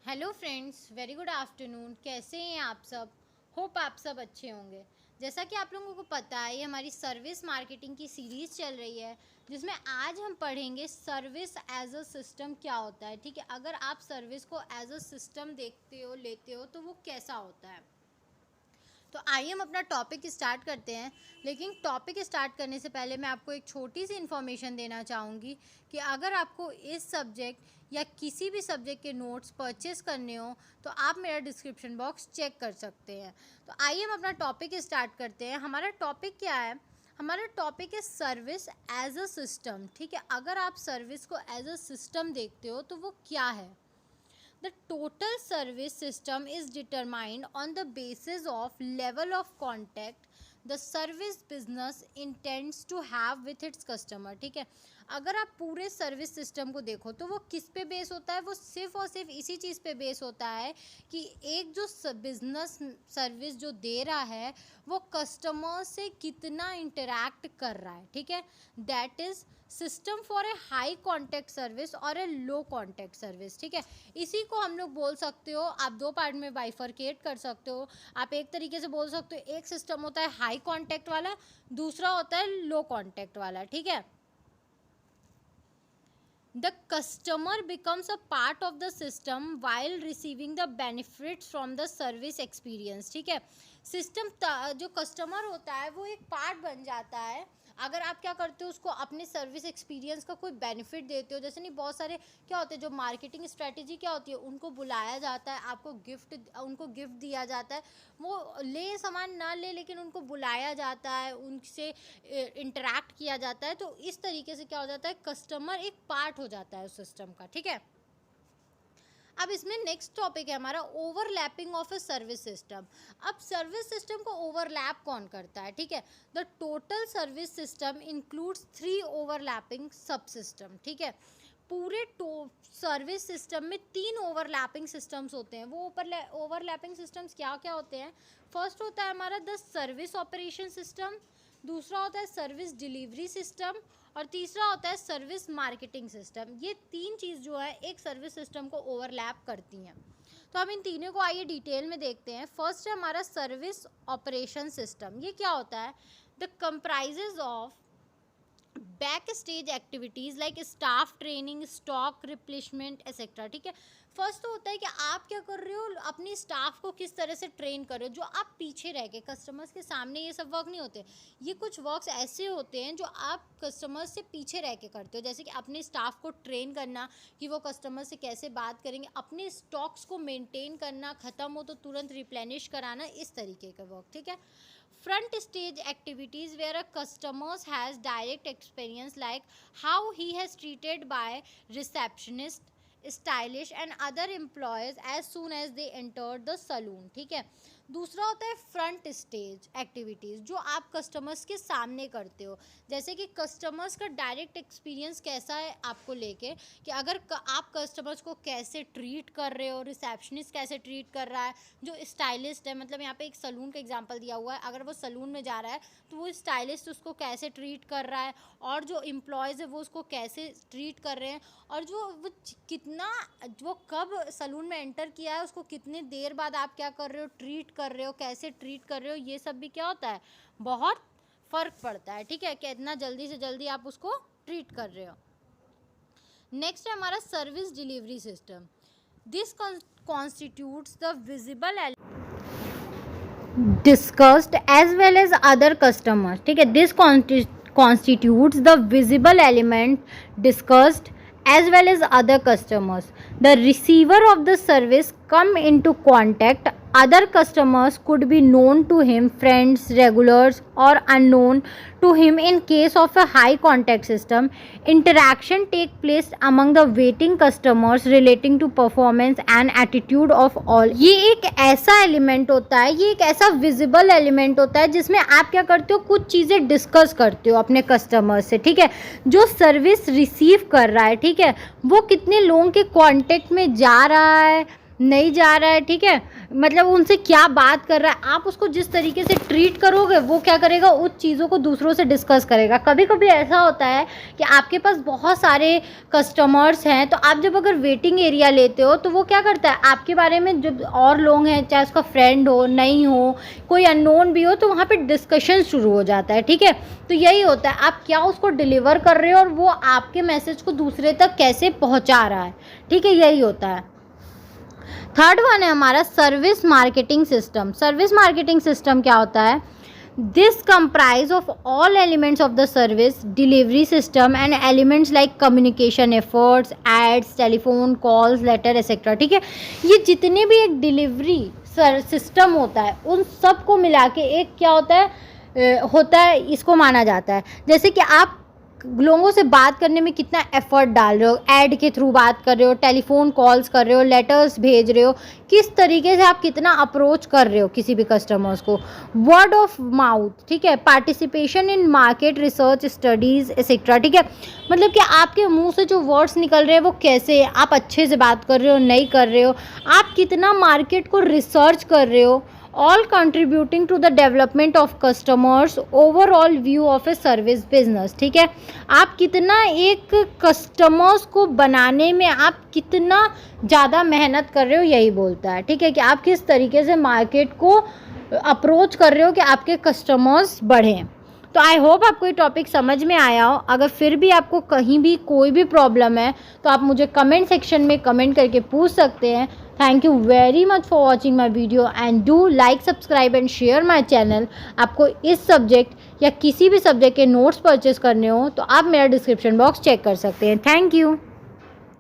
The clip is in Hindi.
Hello friends, very good afternoon. कैसे हैं आप सब? होप आप सब अच्छे होंगे। जैसा कि आप लोगों को पता है, ये हमारी सर्विस मार्केटिंग की सीरीज़ चल रही है, जिसमें आज हम पढ़ेंगे सर्विस एज अ सिस्टम क्या होता है। ठीक है, अगर आप सर्विस को एज अ सिस्टम देखते हो, लेते हो, तो वो कैसा होता है। तो आइए हम अपना टॉपिक स्टार्ट करते हैं। लेकिन टॉपिक स्टार्ट करने से पहले मैं आपको एक छोटी सी इन्फॉर्मेशन देना चाहूँगी कि अगर आपको इस सब्जेक्ट या किसी भी सब्जेक्ट के नोट्स परचेस करने हो तो आप मेरा डिस्क्रिप्शन बॉक्स चेक कर सकते हैं। तो आइए हम अपना टॉपिक स्टार्ट करते हैं। हमारा टॉपिक क्या है? हमारा टॉपिक है सर्विस एज अ सिस्टम। ठीक है, अगर आप सर्विस को एज अ सिस्टम देखते हो तो वो क्या है। The total service system is determined on the basis of level of contact the service business intends to have with its customer। ठीक है, अगर आप पूरे सर्विस सिस्टम को देखो तो वो किस पे बेस होता है? वो सिर्फ और सिर्फ इसी चीज़ पे बेस होता है कि एक जो बिजनेस सर्विस जो दे रहा है वो कस्टमर से कितना इंटरैक्ट कर रहा है। ठीक है, that is system for a high contact service और ए लो कॉन्टैक्ट सर्विस। ठीक है, इसी को हम लोग बोल सकते हो, आप दो पार्ट में बाइफरकेट कर सकते हो। आप एक तरीके से बोल सकते हो, एक सिस्टम होता है हाई कॉन्टैक्ट वाला, दूसरा होता है लो कॉन्टैक्ट वाला। ठीक है, the customer becomes a part of the system while receiving the benefits from the service experience। ठीक है, सिस्टम जो कस्टमर होता है वो एक पार्ट बन जाता है अगर आप क्या करते हो, उसको अपने सर्विस एक्सपीरियंस का कोई बेनिफिट देते हो। जैसे नहीं, बहुत सारे क्या होते हैं जो मार्केटिंग स्ट्रेटेजी क्या होती है, उनको बुलाया जाता है, उनको गिफ्ट दिया जाता है। वो ले सामान ना ले, लेकिन उनको बुलाया जाता है, उनसे इंटरेक्ट किया जाता है। तो इस तरीके से क्या हो जाता है, कस्टमर एक पार्ट हो जाता है उस सिस्टम का। ठीक है, अब इसमें नेक्स्ट टॉपिक है हमारा overlapping of a service system. अब सर्विस सिस्टम को ओवरलैप कौन करता है? ठीक है, the total service system includes 3 overlapping सब सिस्टम। ठीक है, पूरे सर्विस सिस्टम में 3 ओवरलैपिंग सिस्टम्स होते हैं। वो ओवरलैपिंग सिस्टम्स क्या क्या होते हैं? फर्स्ट होता है हमारा द सर्विस ऑपरेशन सिस्टम, दूसरा होता है सर्विस डिलीवरी सिस्टम, और तीसरा होता है सर्विस मार्केटिंग सिस्टम। ये 3 चीज़ जो है एक सर्विस सिस्टम को ओवरलैप करती हैं। तो हम इन तीनों को आइए डिटेल में देखते हैं। फर्स्ट है हमारा सर्विस ऑपरेशन सिस्टम। ये क्या होता है? The comprises of back stage activities like staff training, stock replacement etcetera. ठीक है, फर्स्ट तो होता है कि आप क्या कर रहे हो, अपनी स्टाफ को किस तरह से ट्रेन कर रहे हो। जो आप पीछे रह के कस्टमर्स के सामने ये सब वर्क नहीं होते। ये कुछ वर्क्स ऐसे होते हैं जो आप कस्टमर्स से पीछे रह के करते हो, जैसे कि अपने स्टाफ को ट्रेन करना कि वो कस्टमर से कैसे बात करेंगे, अपने स्टॉक्स को मेंटेन करना, ख़त्म हो तो तुरंत रिप्लेनिश कराना, इस तरीके का वर्क। ठीक है, front stage activities where a customer has direct experience like how he has treated by receptionist, stylish and other employees as soon as they entered the saloon। ठीक है, दूसरा होता है फ्रंट स्टेज एक्टिविटीज़, जो आप कस्टमर्स के सामने करते हो। जैसे कि कस्टमर्स का डायरेक्ट एक्सपीरियंस कैसा है आपको लेके, कि अगर आप कस्टमर्स को कैसे ट्रीट कर रहे हो, रिसेप्शनिस्ट कैसे ट्रीट कर रहा है, जो स्टाइलिस्ट है, मतलब यहाँ पे एक सलून का एग्जांपल दिया हुआ है, अगर वो सलून में जा रहा है तो वो स्टाइलिस्ट उसको कैसे ट्रीट कर रहा है, और जो एम्प्लॉयज़ है वो उसको कैसे ट्रीट कर रहे हैं, और वो कब सलून में एंटर किया है, उसको कितने देर बाद आप क्या कर रहे हो, ट्रीट कर रहे हो, कैसे ट्रीट कर रहे हो, ये सब भी क्या होता है, बहुत फ़र्क पड़ता है। ठीक है, कि इतना जल्दी से जल्दी आप उसको ट्रीट कर रहे हो। नेक्स्ट है हमारा service delivery system. This constitutes the visible discussed as well as other customers। ठीक है, this constitutes the visible element discussed as well as other customers। The receiver of the service come into contact other customers could be known to him, friends, regulars or unknown to him। In case of a high contact system, interaction take place among the waiting customers relating to performance and attitude of all। ये एक ऐसा एलिमेंट होता है, ये एक ऐसा विजिबल एलिमेंट होता है जिसमें आप क्या करते हो, कुछ चीज़ें डिस्कस करते हो अपने कस्टमर से। ठीक है, जो सर्विस रिसीव कर रहा है, ठीक है, वो कितने लोगों के कांटेक्ट में जा रहा है, नहीं जा रहा है, ठीक है, मतलब उनसे क्या बात कर रहा है, आप उसको जिस तरीके से ट्रीट करोगे वो क्या करेगा, उस चीज़ों को दूसरों से डिस्कस करेगा। कभी कभी ऐसा होता है कि आपके पास बहुत सारे कस्टमर्स हैं, तो आप जब अगर वेटिंग एरिया लेते हो तो वो क्या करता है, आपके बारे में जब और लोग हैं, चाहे उसका फ्रेंड हो, नहीं हो, कोई अननोन भी हो, तो वहाँ पे डिस्कशन शुरू हो जाता है, ठीक है। तो यही होता है, आप क्या उसको डिलीवर कर रहे हो और वो आपके मैसेज को दूसरे तक कैसे पहुँचा रहा है, ठीक है, यही होता है। थर्ड वन है हमारा service marketing system. Service marketing system क्या होता है, this comprise of all elements of the service delivery system and elements like communication efforts, ads, telephone calls, letter etcetera, ठीक है। ये जितने भी एक डिलीवरी सिस्टम होता है उन सब को मिला के एक क्या होता है, इसको माना जाता है। जैसे कि आप लोगों से बात करने में कितना एफर्ट डाल रहे हो, ऐड के थ्रू बात कर रहे हो, टेलीफोन कॉल्स कर रहे हो, लेटर्स भेज रहे हो, किस तरीके से आप कितना अप्रोच कर रहे हो किसी भी कस्टमर्स को, वर्ड ऑफ माउथ, ठीक है, participation in market research studies etcetera, ठीक है। मतलब कि आपके मुंह से जो वर्ड्स निकल रहे हैं वो कैसे, आप अच्छे से बात कर रहे हो, नहीं कर रहे हो, आप कितना मार्केट को रिसर्च कर रहे हो, all contributing to the development of customers overall view of a service business, ठीक है। आप कितना एक कस्टमर्स को बनाने में आप कितना ज़्यादा मेहनत कर रहे हो, यही बोलता है, ठीक है, कि आप किस तरीके से मार्केट को अप्रोच कर रहे हो कि आपके कस्टमर्स बढ़ें। तो आई होप आपको ये टॉपिक समझ में आया हो। अगर फिर भी आपको कहीं भी कोई भी प्रॉब्लम है तो आप मुझे कमेंट सेक्शन में कमेंट करके पूछ सकते हैं। Thank you very much for watching my video and do like, subscribe and share my channel. आपको इस सब्जेक्ट या किसी भी सब्जेक्ट के नोट्स परचेस करने हो तो आप मेरा डिस्क्रिप्शन बॉक्स चेक कर सकते हैं। Thank you.